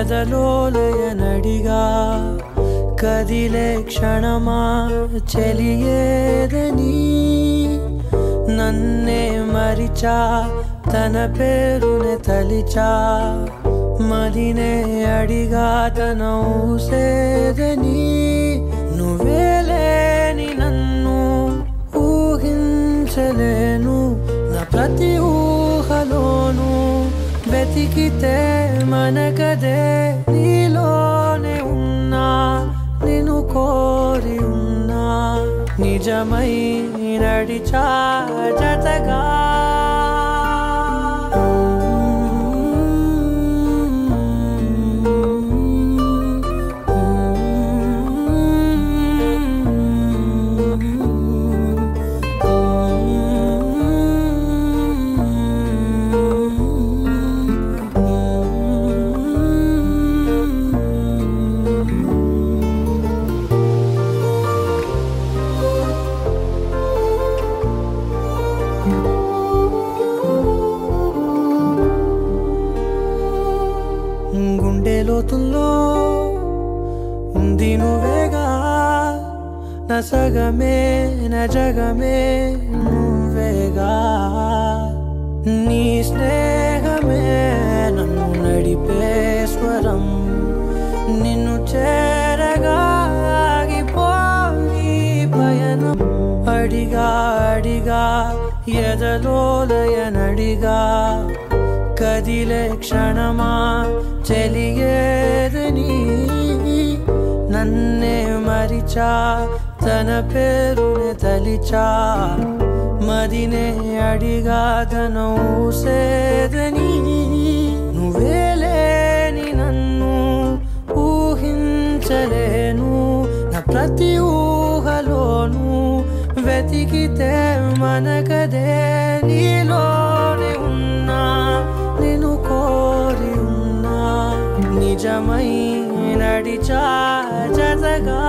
ఎదలోలయనడిగా కదిలే క్షణమా చెలియేదని నన్నే మరిచా తన పేరునే తలిచా మదినే అడిగా తన ఊసేదని నువ్వేలేని నన్ను ఊహించలేను నా ప్రతి ఊహలోను వెతికితే మనకదే నీలోనే ఉన్నా నిన్ను కోరి ఉన్నా నిజమై నడిచా జతగా గుండె లోతుల్లో ఉంది నువ్వేగా నా సగమే నా జగమే నువ్వేగా నీ స్నేహమే నన్ను నడిపే స్వరం నిన్ను చేరగా ఆగిపోయి పయనం అడిగా అడిగా ఎదలోలయనడిగా కదిలే క్షణమా చెలియేదని నన్నే మరిచా తన పేరునే తలిచా మదినే అడిగా తన ఊసేదని నువ్వేలేని నన్ను ఊహించలేను నా ప్రతి ఊహలోను వెతికితే మనకదే నీలోనే ఉన్నా నిన్ను కోరి ఉన్నా నిజమై నడిచా జతగా